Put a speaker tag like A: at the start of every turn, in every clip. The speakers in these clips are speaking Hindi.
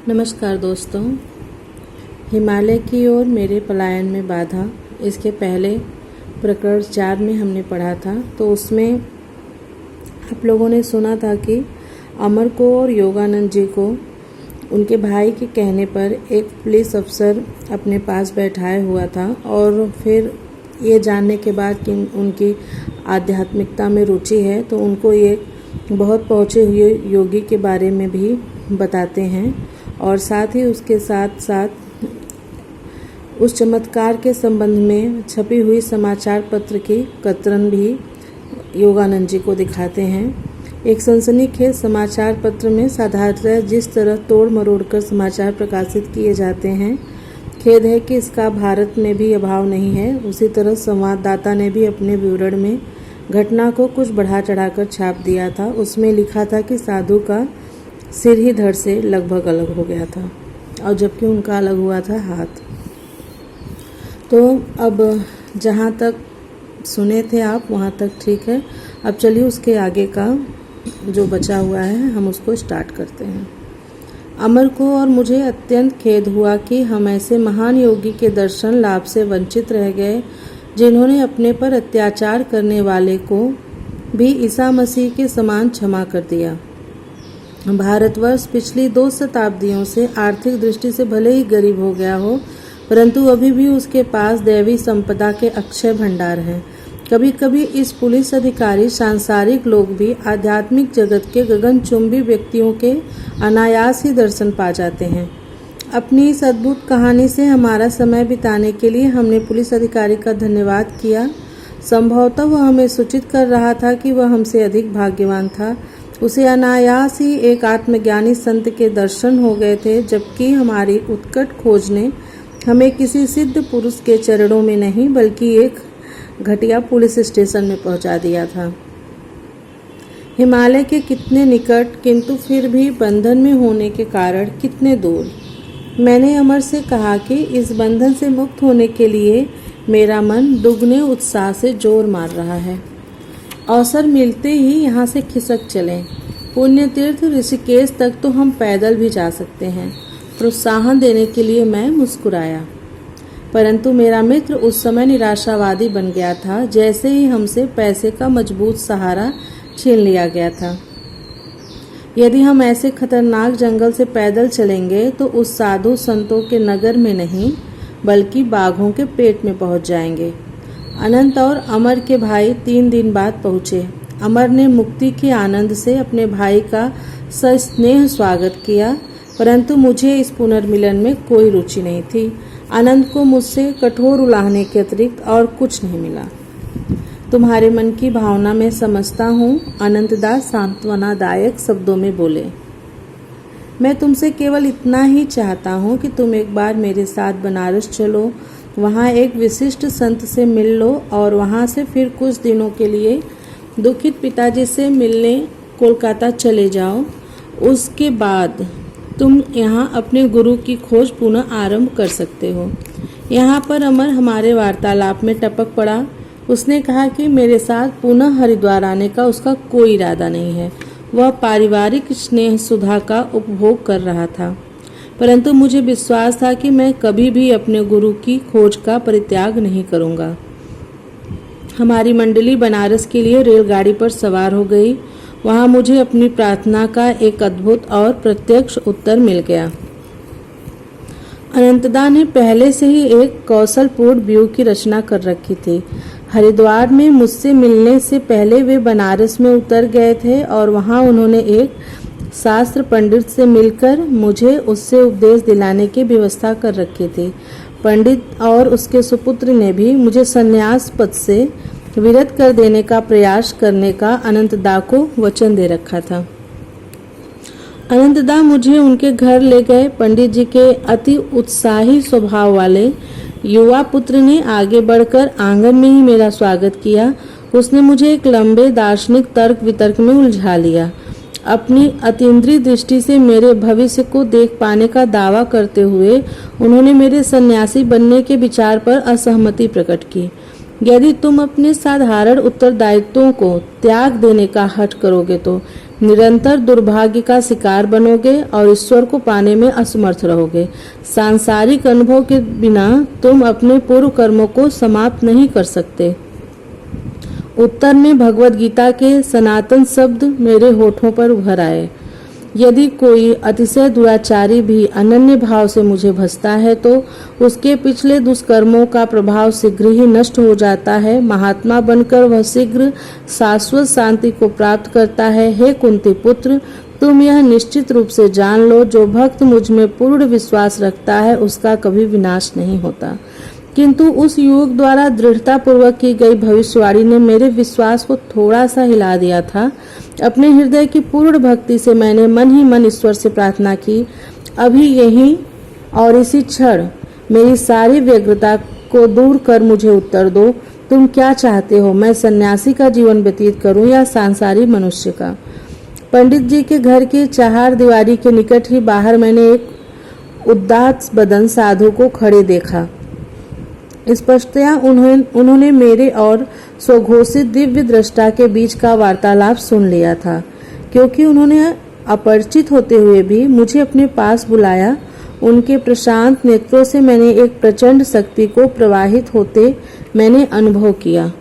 A: नमस्कार दोस्तों। हिमालय की ओर मेरे पलायन में बाधा, इसके पहले प्रकरण 4 में हमने पढ़ा था। तो उसमें आप लोगों ने सुना था कि अमर को और योगानंद जी को उनके भाई के कहने पर एक पुलिस अफसर अपने पास बैठाया हुआ था और फिर ये जानने के बाद कि उनकी आध्यात्मिकता में रुचि है तो उनको ये बहुत पहुँचे हुए योगी के बारे में भी बताते हैं और साथ ही उसके साथ साथ उस चमत्कार के संबंध में छपी हुई समाचार पत्र की कतरन भी योगानंद जी को दिखाते हैं। एक सनसनीखेज समाचार पत्र में साधारणतः जिस तरह तोड़ मरोड़ कर समाचार प्रकाशित किए जाते हैं, खेद है कि इसका भारत में भी अभाव नहीं है। उसी तरह संवाददाता ने भी अपने विवरण में घटना को कुछ बढ़ा चढ़ाकर छाप दिया था। उसमें लिखा था कि साधु का सिर ही धड़ से लगभग अलग हो गया था और जबकि उनका अलग हुआ था हाथ। तो अब जहाँ तक सुने थे आप वहाँ तक ठीक है। अब चलिए उसके आगे का जो बचा हुआ है हम उसको स्टार्ट करते हैं। अमर को और मुझे अत्यंत खेद हुआ कि हम ऐसे महान योगी के दर्शन लाभ से वंचित रह गए जिन्होंने अपने पर अत्याचार करने वाले को भी ईसा मसीह के समान क्षमा कर दिया। भारतवर्ष पिछली 2 शताब्दियों से आर्थिक दृष्टि से भले ही गरीब हो गया हो, परंतु अभी भी उसके पास दैवी संपदा के अक्षय भंडार हैं। कभी कभी इस पुलिस अधिकारी सांसारिक लोग भी आध्यात्मिक जगत के गगनचुंबी व्यक्तियों के अनायास ही दर्शन पा जाते हैं। अपनी इस अद्भुत कहानी से हमारा समय बिताने के लिए हमने पुलिस अधिकारी का धन्यवाद किया। संभवतः वह हमें सूचित कर रहा था कि वह हमसे अधिक भाग्यवान था। उसे अनायास ही एक आत्मज्ञानी संत के दर्शन हो गए थे, जबकि हमारी उत्कट खोज ने हमें किसी सिद्ध पुरुष के चरणों में नहीं बल्कि एक घटिया पुलिस स्टेशन में पहुंचा दिया था। हिमालय के कितने निकट किंतु फिर भी बंधन में होने के कारण कितने दूर। मैंने अमर से कहा कि इस बंधन से मुक्त होने के लिए मेरा मन दुगने उत्साह से जोर मार रहा है। अवसर मिलते ही यहाँ से खिसक चलें। पुण्य तीर्थ ऋषिकेश तक तो हम पैदल भी जा सकते हैं। प्रोत्साहन देने के लिए मैं मुस्कुराया, परंतु मेरा मित्र उस समय निराशावादी बन गया था जैसे ही हमसे पैसे का मजबूत सहारा छीन लिया गया था। यदि हम ऐसे खतरनाक जंगल से पैदल चलेंगे तो उस साधु संतों के नगर में नहीं बल्कि बाघों के पेट में पहुंच जाएंगे। अनंत और अमर के भाई 3 दिन बाद पहुंचे। अमर ने मुक्ति के आनंद से अपने भाई का सस्नेह स्वागत किया, परंतु मुझे इस पुनर्मिलन में कोई रुचि नहीं थी। अनंत को मुझसे कठोर उलाहने के अतिरिक्त और कुछ नहीं मिला। तुम्हारे मन की भावना मैं समझता हूँ, अनंतदास सांत्वनादायक शब्दों में बोले। मैं तुमसे केवल इतना ही चाहता हूँ कि तुम एक बार मेरे साथ बनारस चलो, वहाँ एक विशिष्ट संत से मिल लो और वहाँ से फिर कुछ दिनों के लिए दुखित पिताजी से मिलने कोलकाता चले जाओ। उसके बाद तुम यहाँ अपने गुरु की खोज पुनः आरंभ कर सकते हो। यहाँ पर अमर हमारे वार्तालाप में टपक पड़ा। उसने कहा कि मेरे साथ पुनः हरिद्वार आने का उसका कोई इरादा नहीं है। वह पारिवारिक स्नेह सुधा का उपभोग कर रहा था, परंतु मुझे विश्वास था कि मैं कभी भी अपने गुरु की खोज का परित्याग नहीं करूंगा। हमारी मंडली बनारस के लिए रेलगाड़ी पर सवार हो गई। वहां मुझे अपनी प्रार्थना का एक अद्भुत और प्रत्यक्ष उत्तर मिल गया। अनंतदा ने पहले से ही एक कौशलपूर्ण व्यूह की रचना कर रखी थी। हरिद्वार में मुझसे मिलने से पहले वे बनारस में उतर गए थे और वहां उन्होंने एक शास्त्र पंडित से मिलकर मुझे उससे उपदेश दिलाने की व्यवस्था कर रखी थी। पंडित और उसके सुपुत्र ने भी मुझे संन्यास पद से विरत कर देने का प्रयास करने का अनंतदा को वचन दे रखा था। अनंतदा मुझे उनके घर ले गए। पंडित जी के अति उत्साही स्वभाव वाले युवा पुत्र ने आगे बढ़कर आंगन में ही मेरा स्वागत किया। उसने मुझे एक लंबे दार्शनिक तर्क वितर्क में उलझा लिया। अपनी अतीन्द्रिय दृष्टि से मेरे भविष्य को देख पाने का दावा करते हुए उन्होंने मेरे सन्यासी बनने के विचार पर असहमति प्रकट की। यदि तुम अपने साधारण उत्तरदायित्वों को त्याग देने का हठ करोगे तो निरंतर दुर्भाग्य का शिकार बनोगे और ईश्वर को पाने में असमर्थ रहोगे। सांसारिक अनुभव के बिना तुम अपने पूर्व कर्मों को समाप्त नहीं कर सकते। उत्तर में भगवद गीता के सनातन शब्द मेरे होठों पर उभर आए। यदि कोई अतिशय दुराचारी भी अनन्य भाव से मुझे भजता है तो उसके पिछले दुष्कर्मों का प्रभाव शीघ्र ही नष्ट हो जाता है। महात्मा बनकर वह शीघ्र शाश्वत शांति को प्राप्त करता है। हे कुंती पुत्र, तुम यह निश्चित रूप से जान लो, जो भक्त मुझ में पूर्ण विश्वास रखता है उसका कभी विनाश नहीं होता। किंतु उस युवक द्वारा दृढ़ता पूर्वक की गई भविष्यवाणी ने मेरे विश्वास को थोड़ा सा हिला दिया था। अपने हृदय की पूर्ण भक्ति से मैंने मन ही मन ईश्वर से प्रार्थना की, अभी यही और इसी क्षण मेरी सारी व्यग्रता को दूर कर मुझे उत्तर दो। तुम क्या चाहते हो, मैं सन्यासी का जीवन व्यतीत करूं या सांसारिक मनुष्य का? पंडित जी के घर के चार दीवारी के निकट ही बाहर मैंने एक उदास बदन साधु को खड़े देखा। स्पष्टतया उन्होंने मेरे और स्वघोषित दिव्य दृष्टा के बीच का वार्तालाप सुन लिया था। क्योंकि उन्होंने अपरिचित होते हुए भी मुझे अपने पास बुलाया, उनके प्रशांत नेत्रों से मैंने एक प्रचंड शक्ति को प्रवाहित होते मैंने अनुभव किया।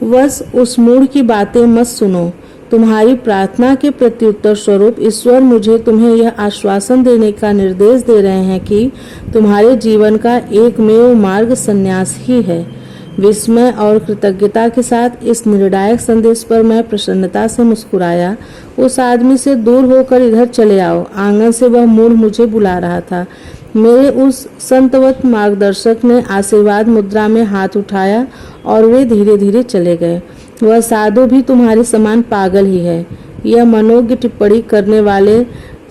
A: बस उस मूढ़ की बातें मत सुनो। तुम्हारी प्रार्थना के प्रत्युत्तर स्वरूप ईश्वर मुझे तुम्हें यह आश्वासन देने का निर्देश दे रहे हैं कि तुम्हारे जीवन का एकमेव मार्ग संन्यास ही है। विस्मय और कृतज्ञता के साथ इस निर्णायक संदेश पर मैं प्रसन्नता से मुस्कुराया। उस आदमी से दूर होकर इधर चले आओ। आंगन से वह मूढ़ मुझे बुला रहा था। मेरे उस संतवत मार्गदर्शक ने आशीर्वाद मुद्रा में हाथ उठाया और वे धीरे धीरे चले गए। वह साधु भी तुम्हारे समान पागल ही है। यह मनोज्ञ टिप्पणी करने वाले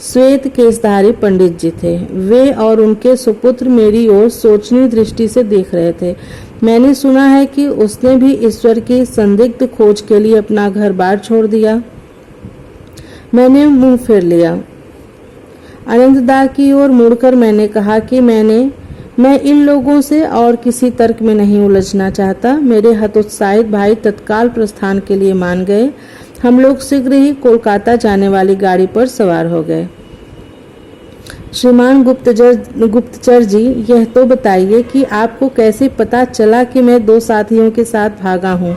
A: श्वेत केशधारी पंडित जी थे। वे और उनके सुपुत्र मेरी ओर सोचनीय दृष्टि से देख रहे थे। मैंने सुना है कि उसने भी ईश्वर की संदिग्ध खोज के लिए अपना घर बार छोड़ दिया। मैंने मुंह फेर लिया। आनंददा की ओर मुड़कर मैंने कहा कि मैं इन लोगों से और किसी तर्क में नहीं उलझना चाहता। मेरे हतोत्साहित भाई तत्काल प्रस्थान के लिए मान गए। हम लोग शीघ्र ही कोलकाता जाने वाली गाड़ी पर सवार हो गए। श्रीमान गुप्तचर जी, यह तो बताइए कि आपको कैसे पता चला कि मैं दो साथियों के साथ भागा हूँ?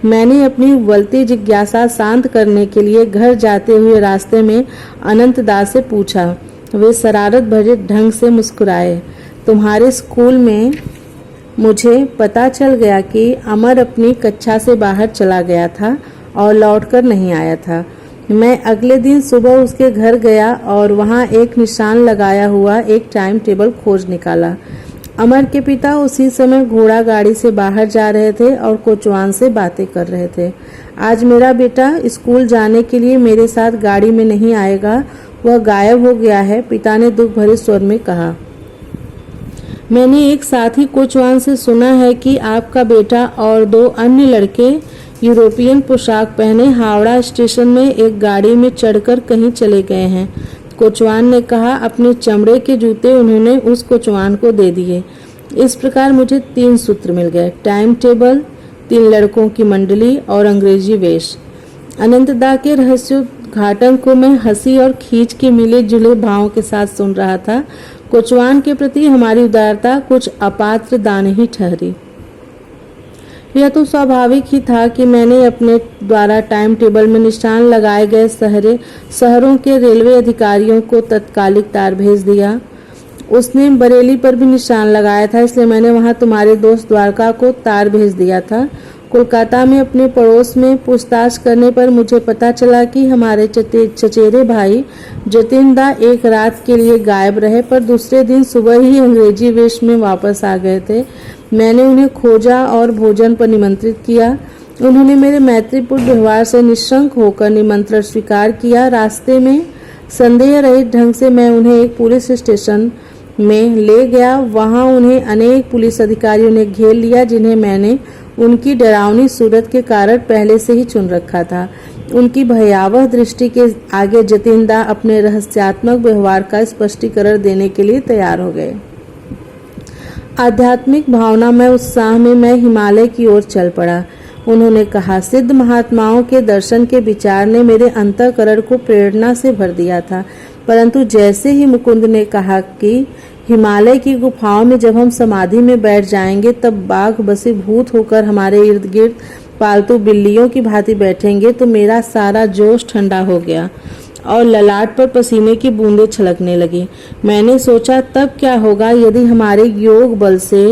A: मैंने अपनी उबलती जिज्ञासा शांत करने के लिए घर जाते हुए रास्ते में अनंतदास से पूछा। वे शरारत भरे ढंग से मुस्कुराए। तुम्हारे स्कूल में मुझे पता चल गया कि अमर अपनी कक्षा से बाहर चला गया था और लौटकर नहीं आया था। मैं अगले दिन सुबह उसके घर गया और वहाँ एक निशान लगाया हुआ एक टाइम टेबल खोज निकाला। अमर के पिता उसी समय घोड़ा गाड़ी से बाहर जा रहे थे और कोचवान से बातें कर रहे थे। आज मेरा बेटा स्कूल जाने के लिए मेरे साथ गाड़ी में नहीं आएगा, वह गायब हो गया है, पिता ने दुख भरे स्वर में कहा। मैंने एक साथी कोचवान से सुना है कि आपका बेटा और दो अन्य लड़के यूरोपियन पोशाक पहने हावड़ा स्टेशन में एक गाड़ी में चढ़कर कहीं चले गए हैं। कोचवान ने कहा। अपने चमड़े के जूते उन्होंने उस कोचवान को दे दिए। इस प्रकार मुझे 3 सूत्र मिल गए, टाइम टेबल, 3 लड़कों की मंडली और अंग्रेजी वेश। अनंतदा के रहस्योद्घाटन को मैं हंसी और खींच के मिले जुले भावों के साथ सुन रहा था। कोचवान के प्रति हमारी उदारता कुछ अपात्र दान ही ठहरी। यह तो स्वाभाविक ही था कि मैंने अपने द्वारा टाइम टेबल में निशान लगाए गए शहरों के रेलवे अधिकारियों को तत्कालिक तार भेज दिया। उसने बरेली पर भी निशान लगाया था, इसलिए मैंने वहां तुम्हारे दोस्त द्वारका को तार भेज दिया था। कोलकाता में अपने पड़ोस में पूछताछ करने पर मुझे पता चला कि हमारे चचेरे भाई जतिनदा एक रात के लिए गायब रहे, पर दूसरे दिन सुबह ही अंग्रेजी वेश में वापस आ गए थे। मैंने उन्हें खोजा और भोजन पर निमंत्रित किया। उन्होंने मेरे मैत्रीपूर्ण व्यवहार से निशंक होकर निमंत्रण स्वीकार किया। रास्ते में संदेह रहित ढंग से मैं उन्हें एक पुलिस स्टेशन में ले गया। वहां उन्हें अनेक पुलिस अधिकारियों ने घेर लिया, जिन्हें मैंने उनकी डरावनी सूरत के कारण पहले से ही चुन रखा था। उनकी भयावह दृष्टि के आगे जतिनदा अपने रहस्यात्मक व्यवहार का स्पष्टीकरण देने के लिए तैयार हो गए। आध्यात्मिक भावना में उत्साह में मैं हिमालय की ओर चल पड़ा। उन्होंने कहा, सिद्ध महात्माओं के दर्शन के विचार ने मेरे अंतःकरण को प्रेरणा से भर दिया था, परंतु जैसे ही मुकुंद ने कहा कि हिमालय की गुफाओं में जब हम समाधि में बैठ जाएंगे तब बाघ वशीभूत होकर हमारे इर्द गिर्द पालतू बिल्लियों की भांति बैठेंगे, तो मेरा सारा जोश ठंडा हो गया और ललाट पर पसीने की बूंदें छलकने लगी। मैंने सोचा, तब क्या होगा यदि हमारे योग बल से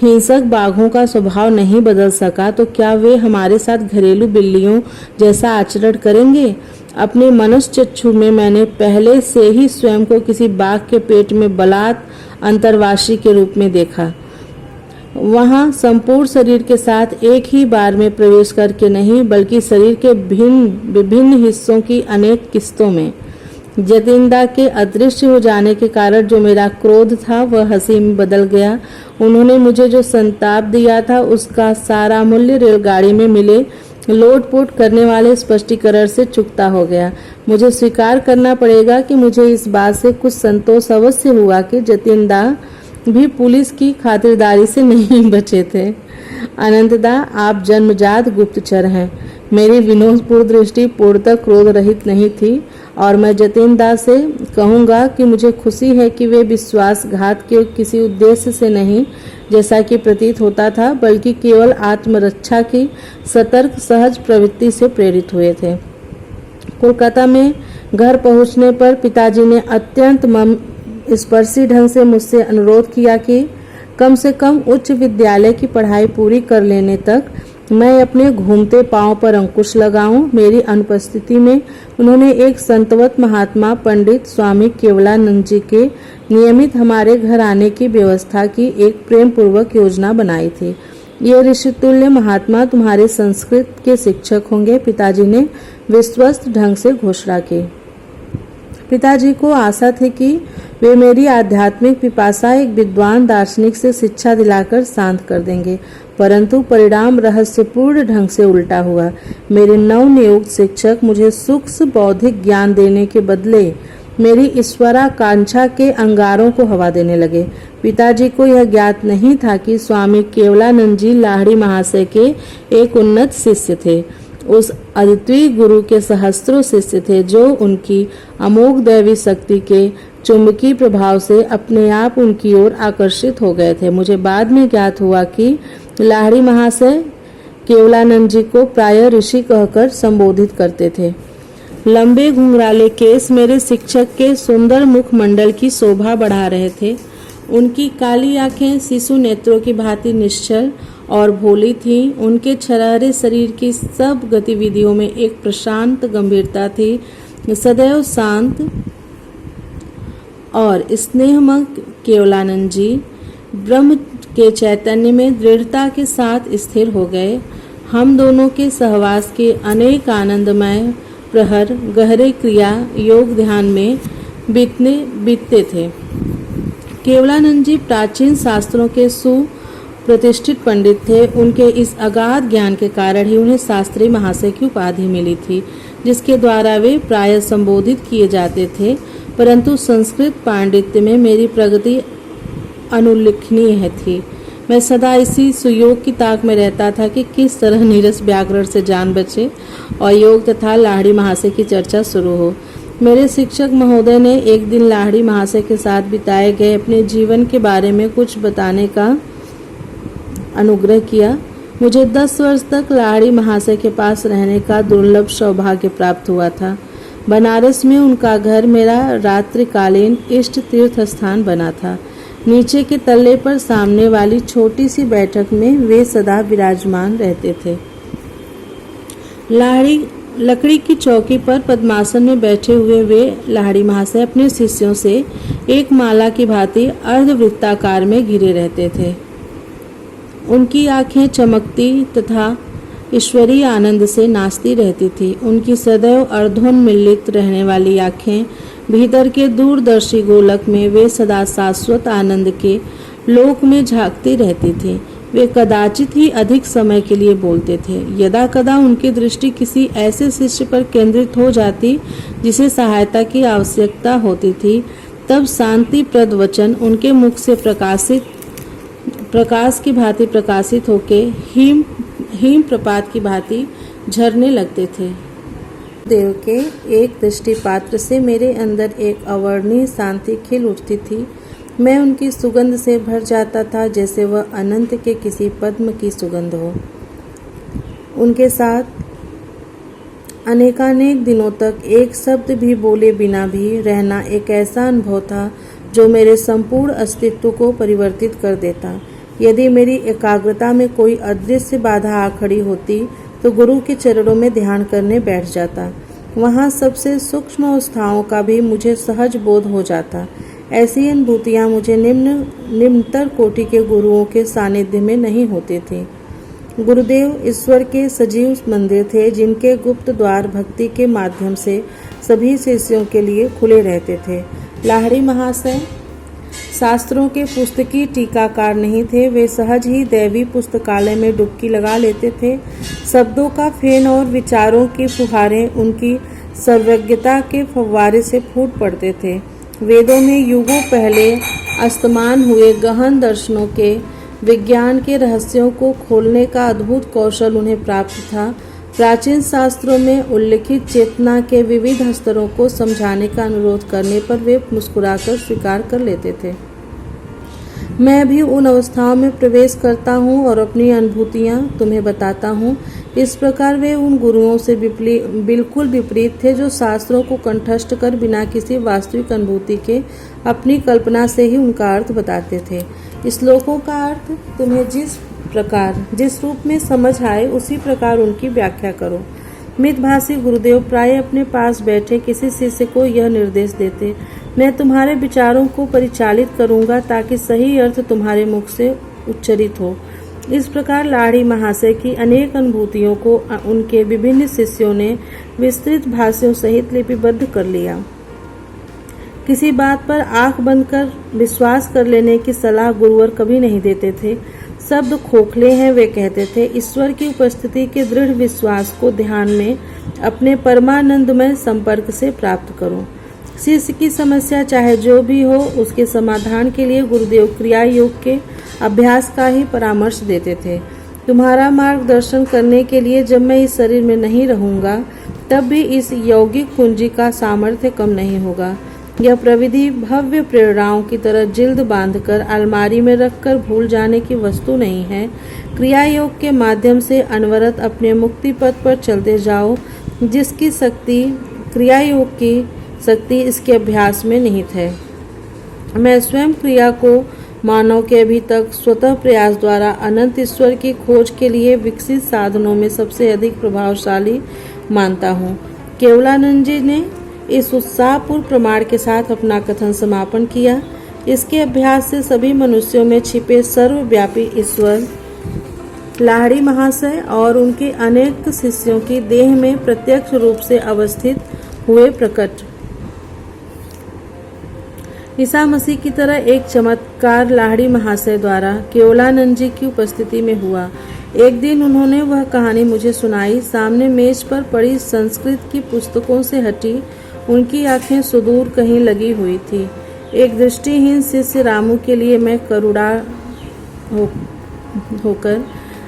A: हिंसक बाघों का स्वभाव नहीं बदल सका, तो क्या वे हमारे साथ घरेलू बिल्लियों जैसा आचरण करेंगे? अपने मनुष्य चक्षु में मैंने पहले से ही स्वयं को किसी बाघ के पेट में बलात् अंतर्वासी के रूप में देखा। वहां संपूर्ण शरीर के साथ एक ही बार में प्रवेश करके नहीं, बल्कि शरीर के विभिन्न हिस्सों की अनेक किस्तों में। जतिनदा के अदृश्य हो जाने के कारण जो मेरा क्रोध था वह हंसी में बदल गया। उन्होंने मुझे जो संताप दिया था उसका सारा मूल्य रेलगाड़ी में मिले लोटपोट करने वाले स्पष्टीकरण से चुकता हो गया। मुझे स्वीकार करना पड़ेगा कि मुझे इस बात से कुछ संतोष अवश्य हुआ कि जतिनदा भी पुलिस की खातिरदारी से नहीं बचे थे। अनंतदा, आप जन्मजात गुप्तचर हैं। मेरी विनोदपूर्ण दृष्टि पूर्णतः क्रोध रहित नहीं थी और मैं जतिनदा से कहूँगा कि मुझे खुशी है कि वे विश्वासघात के किसी उद्देश्य से नहीं, जैसा कि प्रतीत होता था, बल्कि केवल आत्मरक्षा की सतर्क सहज प्रवृत्ति से प्रेरित हुए थे। कोलकाता में घर पहुंचने पर पिताजी ने अत्यंत स्पर्शी ढंग से मुझसे अनुरोध किया कि कम से कम उच्च विद्यालय की पढ़ाई पूरी कर लेने तक मैं अपने घूमते पांव पर अंकुश लगाऊं। मेरी अनुपस्थिति में उन्होंने एक संतवत महात्मा पंडित स्वामी केवलानंद जी के नियमित हमारे घर आने की व्यवस्था की एक प्रेम पूर्वक योजना बनाई थी। ये ऋषितुल्य महात्मा तुम्हारे संस्कृत के शिक्षक होंगे, पिताजी ने विश्वस्त ढंग से घोषणा की। पिताजी को आशा थी कि वे मेरी आध्यात्मिक पिपासा एक विद्वान दार्शनिक से शिक्षा दिलाकर शांत कर देंगे, परंतु परिणाम रहस्यपूर्ण ढंग से उल्टा हुआ। मेरे नवनियुक्त शिक्षक मुझे सूक्ष्म बौद्धिक ज्ञान देने के बदले मेरी ईश्वराकांक्षा के अंगारों को हवा देने लगे। पिताजी को यह ज्ञात नहीं था कि स्वामी केवलानंद जी लाहिड़ी महाशय के एक उन्नत शिष्य थे, उस अद्वितीय गुरु के सहस्त्रों शिष्य थे जो उनकी अमोघ दैवी शक्ति के चुंबकीय प्रभाव से अपने आप उनकी ओर आकर्षित हो गए थे। मुझे बाद में ज्ञात हुआ कि लाहिड़ी महाशय केवलानंद जी को प्रायः ऋषि कहकर संबोधित करते थे। लंबे घुंघराले केस मेरे शिक्षक के सुंदर मुखमंडल की शोभा बढ़ा रहे थे। उनकी काली आंखें शिशु नेत्रों की भांति निश्चल और भोली थीं। उनके छरहरे शरीर की सब गतिविधियों में एक प्रशांत गंभीरता थी। सदैव शांत और स्नेहमय केवलानंद जी ब्रह्म के चैतन्य में दृढ़ता के साथ स्थिर हो गए। हम दोनों के सहवास के अनेक आनंदमय प्रहर गहरे क्रिया योग ध्यान में बीतते थे। केवलानंद जी प्राचीन शास्त्रों के सुप्रतिष्ठित पंडित थे। उनके इस अगाध ज्ञान के कारण ही उन्हें शास्त्री महाशय की उपाधि मिली थी, जिसके द्वारा वे प्रायः संबोधित किए जाते थे। परंतु संस्कृत पांडित्य में मेरी प्रगति अनुल्लेखनीय थी। मैं सदा इसी सुयोग की ताक में रहता था कि किस तरह नीरस व्याकरण से जान बचे और योग तथा लाहिड़ी महाशय की चर्चा शुरू हो। मेरे शिक्षक महोदय ने एक दिन लाहिड़ी महाशय के साथ बिताए गए अपने जीवन के बारे में कुछ बताने का अनुग्रह किया। मुझे 10 वर्ष तक लाहिड़ी महाशय के पास रहने का दुर्लभ सौभाग्य प्राप्त हुआ था। बनारस में उनका घर मेरा रात्रिकालीन इष्ट तीर्थ स्थान बना था। नीचे के तल्ले पर सामने वाली छोटी सी बैठक में वे सदा विराजमान रहते थे। लकड़ी की चौकी पर पद्मासन में बैठे हुए वे लाहिड़ी महाशय अपने शिष्यों से एक माला की भांति अर्धवृत्ताकार में घिरे रहते थे। उनकी आंखें चमकती तथा ईश्वरीय आनंद से नाचती रहती थी। उनकी सदैव अर्धोन्मिलित रहने वाली आंखें भीतर के दूरदर्शी गोलक में वे सदा शाश्वत आनंद के लोक में झांकती रहती थी। वे कदाचित ही अधिक समय के लिए बोलते थे। यदा कदा उनकी दृष्टि किसी ऐसे शिष्य पर केंद्रित हो जाती जिसे सहायता की आवश्यकता होती थी, तब शांतिप्रद वचन उनके मुख से प्रकाशित प्रकाश की भांति प्रकाशित होके हिम प्रपात की भांति झरने लगते थे। देव के एक दृष्टिपात्र से मेरे अंदर एक अवर्णनीय शांति खिल उठती थी। मैं उनकी सुगंध से भर जाता था जैसे वह अनंत के किसी पद्म की सुगंध हो। उनके साथ अनेकानेक दिनों तक एक शब्द भी बोले बिना भी रहना एक ऐसा अनुभव था जो मेरे संपूर्ण अस्तित्व को परिवर्तित कर देता। यदि मेरी एकाग्रता में कोई अदृश्य बाधा आ खड़ी होती तो गुरु के चरणों में ध्यान करने बैठ जाता। वहाँ सबसे सूक्ष्म अवस्थाओं का भी मुझे सहज बोध हो जाता। ऐसी अनुभूतियाँ मुझे निम्नतर कोटि के गुरुओं के सानिध्य में नहीं होती थी। गुरुदेव ईश्वर के सजीव मंदिर थे जिनके गुप्त द्वार भक्ति के माध्यम से सभी शिष्यों के लिए खुले रहते थे। लाहिड़ी महाशय शास्त्रों के पुस्तकीय टीकाकार नहीं थे। वे सहज ही दैवी पुस्तकालय में डुबकी लगा लेते थे। शब्दों का फेन और विचारों की फुहारें उनकी सर्वज्ञता के फव्वारे से फूट पड़ते थे। वेदों में युगों पहले अस्तमान हुए गहन दर्शनों के विज्ञान के रहस्यों को खोलने का अद्भुत कौशल उन्हें प्राप्त था। प्राचीन शास्त्रों में उल्लिखित चेतना के विविध स्तरों को समझाने का अनुरोध करने पर वे मुस्कुराकर स्वीकार कर लेते थे। मैं भी उन अवस्थाओं में प्रवेश करता हूँ और अपनी अनुभूतियाँ तुम्हें बताता हूँ। इस प्रकार वे उन गुरुओं से बिल्कुल विपरीत थे जो शास्त्रों को कंठस्थ कर बिना किसी वास्तविक अनुभूति के अपनी कल्पना से ही उनका अर्थ बताते थे। श्लोकों का अर्थ तुम्हें जिस रूप में समझ आए उसी प्रकार उनकी व्याख्या करो। मितभाषी गुरुदेव प्राय अपने पास बैठे किसी शिष्य को यह निर्देश देते, मैं तुम्हारे विचारों को परिचालित करूंगा ताकि सही अर्थ तुम्हारे मुख से उच्चरित हो। इस प्रकार लाहिड़ी महाशय की अनेक अनुभूतियों को उनके विभिन्न शिष्यों ने विस्तृत भाष्यों सहित लिपिबद्ध कर लिया। किसी बात पर आंख बंद कर विश्वास कर लेने की सलाह गुरुवर कभी नहीं देते थे। शब्द खोखले हैं, वे कहते थे। ईश्वर की उपस्थिति के दृढ़ विश्वास को ध्यान में अपने परमानंदमय संपर्क से प्राप्त करो। शिष्य की समस्या चाहे जो भी हो, उसके समाधान के लिए गुरुदेव क्रिया योग के अभ्यास का ही परामर्श देते थे। तुम्हारा मार्गदर्शन करने के लिए जब मैं इस शरीर में नहीं रहूंगा, तब भी इस यौगिक पूंजी का सामर्थ्य कम नहीं होगा। यह प्रविधि भव्य प्रेरणाओं की तरह जिल्द बांधकर अलमारी में रखकर भूल जाने की वस्तु नहीं है। क्रिया योग के माध्यम से अनवरत अपने मुक्ति पथ पर चलते जाओ, जिसकी शक्ति क्रिया योग की शक्ति इसके अभ्यास में निहित है। मैं स्वयं क्रिया को मानव के अभी तक स्वतः प्रयास द्वारा अनंत ईश्वर की खोज के लिए विकसित साधनों में सबसे अधिक प्रभावशाली मानता हूँ। केवलानंद जी ने इस उत्साहपूर्ण प्रमाण के साथ अपना कथन समापन किया। इसके अभ्यास से सभी मनुष्यों में छिपे सर्वव्यापी ईश्वर लाहिड़ी महाशय और उनके अनेक शिष्यों की देह में प्रत्यक्ष रूप से अवस्थित हुए प्रकट। ईसा मसीह की तरह एक चमत्कार लाहिड़ी महाशय द्वारा केवलानंद जी की उपस्थिति में हुआ। एक दिन उन्होंने वह कहानी मुझे सुनाई। सामने मेज पर पड़ी संस्कृत की पुस्तकों से हटी उनकी आंखें सुदूर कहीं लगी हुई थी। एक दृष्टिहीन शिष्य रामू के लिए मैं करुणा होकर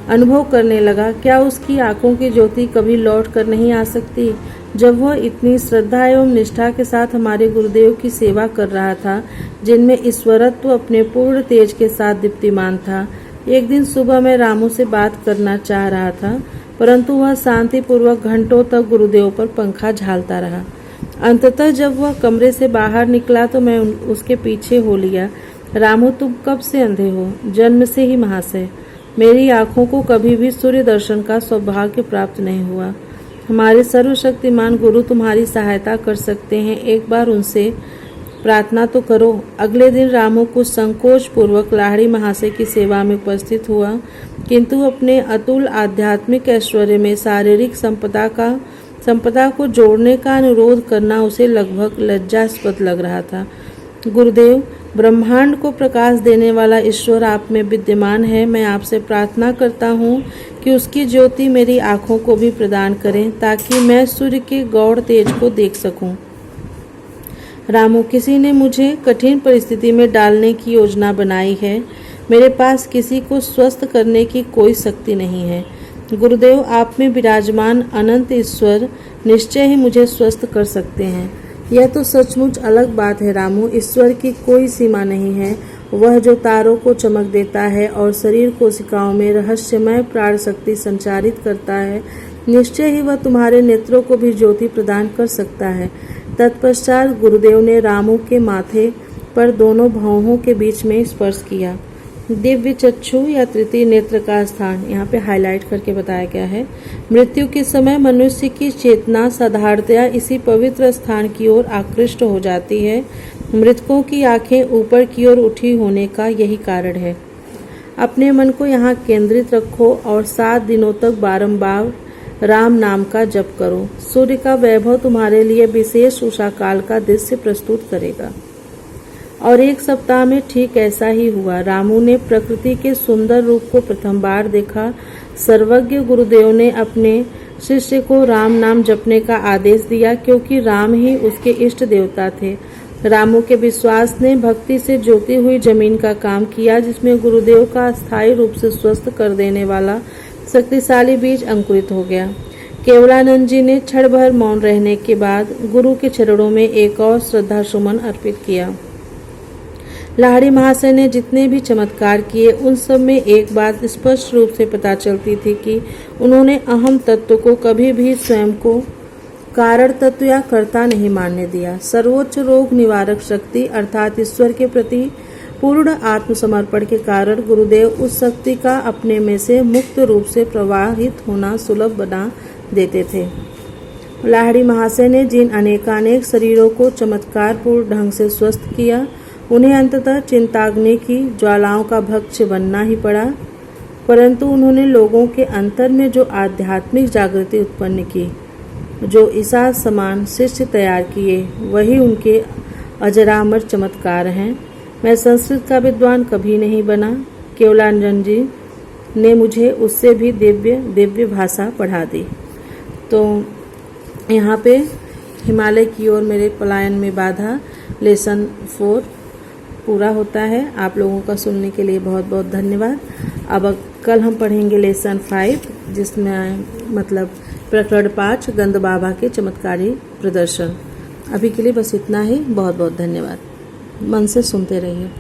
A: अनुभव करने लगा। क्या उसकी आंखों की ज्योति कभी लौट कर नहीं आ सकती? जब वह इतनी श्रद्धा एवं निष्ठा के साथ हमारे गुरुदेव की सेवा कर रहा था, जिनमें ईश्वरत्व अपने पूर्ण तेज के साथ दीप्तिमान था। एक दिन सुबह मैं रामू से बात करना चाह रहा था, परंतु वह शांतिपूर्वक घंटों तक गुरुदेव पर पंखा झालता रहा। अंततः जब वह कमरे से बाहर निकला तो मैं उसके पीछे हो लिया। रामू, तुम कब से अंधे हो? जन्म से ही महाशय। मेरी आंखों को कभी भी सूर्य दर्शन का सौभाग्य प्राप्त नहीं हुआ। हमारे सर्वशक्तिमान गुरु तुम्हारी सहायता कर सकते हैं, एक बार उनसे प्रार्थना तो करो। अगले दिन रामू कुछ संकोच पूर्वक लाहिड़ी महाशय की सेवा में उपस्थित हुआ, किंतु अपने अतुल आध्यात्मिक ऐश्वर्य में शारीरिक संपदा को जोड़ने का अनुरोध करना उसे लगभग लज्जास्पद लग रहा था। गुरुदेव, ब्रह्मांड को प्रकाश देने वाला ईश्वर आप में विद्यमान है। मैं आपसे प्रार्थना करता हूँ कि उसकी ज्योति मेरी आँखों को भी प्रदान करें, ताकि मैं सूर्य के गौड़ तेज को देख सकूं। रामू, किसी ने मुझे कठिन परिस्थिति में डालने की योजना बनाई है। मेरे पास किसी को स्वस्थ करने की कोई शक्ति नहीं है। गुरुदेव, आप में विराजमान अनंत ईश्वर निश्चय ही मुझे स्वस्थ कर सकते हैं। यह तो सचमुच अलग बात है रामू। ईश्वर की कोई सीमा नहीं है। वह जो तारों को चमक देता है और शरीर कोशिकाओं में रहस्यमय प्राण शक्ति संचारित करता है, निश्चय ही वह तुम्हारे नेत्रों को भी ज्योति प्रदान कर सकता है। तत्पश्चात गुरुदेव ने रामू के माथे पर दोनों भौहों के बीच में स्पर्श किया। दिव्य चक्षु या तृतीय नेत्र का स्थान यहाँ पे हाईलाइट करके बताया गया है। मृत्यु के समय मनुष्य की चेतना साधारणतया इसी पवित्र स्थान की ओर आकृष्ट हो जाती है। मृतकों की आंखें ऊपर की ओर उठी होने का यही कारण है। अपने मन को यहाँ केंद्रित रखो और 7 दिनों तक बारंबार राम नाम का जप करो। सूर्य का वैभव तुम्हारे लिए विशेष उषा काल का दृश्य प्रस्तुत करेगा। और 1 सप्ताह में ठीक ऐसा ही हुआ। रामू ने प्रकृति के सुंदर रूप को प्रथम बार देखा। सर्वज्ञ गुरुदेव ने अपने शिष्य को राम नाम जपने का आदेश दिया, क्योंकि राम ही उसके इष्ट देवता थे। रामू के विश्वास ने भक्ति से जोती हुई जमीन का काम किया, जिसमें गुरुदेव का अस्थायी रूप से स्वस्थ कर देने वाला शक्तिशाली बीज अंकुरित हो गया। केवलानंद जी ने क्षण भर मौन रहने के बाद गुरु के चरणों में एक और श्रद्धा सुमन अर्पित किया। लाहिड़ी महाशय ने जितने भी चमत्कार किए, उन सब में एक बात स्पष्ट रूप से पता चलती थी कि उन्होंने अहम तत्व को कभी भी स्वयं को कारण तत्व या कर्ता नहीं मानने दिया। सर्वोच्च रोग निवारक शक्ति अर्थात ईश्वर के प्रति पूर्ण आत्मसमर्पण के कारण गुरुदेव उस शक्ति का अपने में से मुक्त रूप से प्रवाहित होना सुलभ बना देते थे। लाहिड़ी महाशय ने जिन अनेकानेक शरीरों को चमत्कारपूर्ण ढंग से स्वस्थ किया, उन्हें अंततः चिंताग्नि की ज्वालाओं का भक्ष्य बनना ही पड़ा, परंतु उन्होंने लोगों के अंतर में जो आध्यात्मिक जागृति उत्पन्न की, जो ईसा समान शिष्य तैयार किए, वही उनके अजरामर चमत्कार हैं। मैं संस्कृत का विद्वान कभी नहीं बना। केवलानंद जी ने मुझे उससे भी दिव्य भाषा पढ़ा दी। तो यहाँ पे हिमालय की ओर मेरे पलायन में बाधा लेसन 4 पूरा होता है। आप लोगों का सुनने के लिए बहुत बहुत धन्यवाद। अब कल हम पढ़ेंगे लेसन 5, जिसमें मतलब प्रकरण 5 गंद बाबा के चमत्कारी प्रदर्शन। अभी के लिए बस इतना ही। बहुत बहुत धन्यवाद। मन से सुनते रहिए।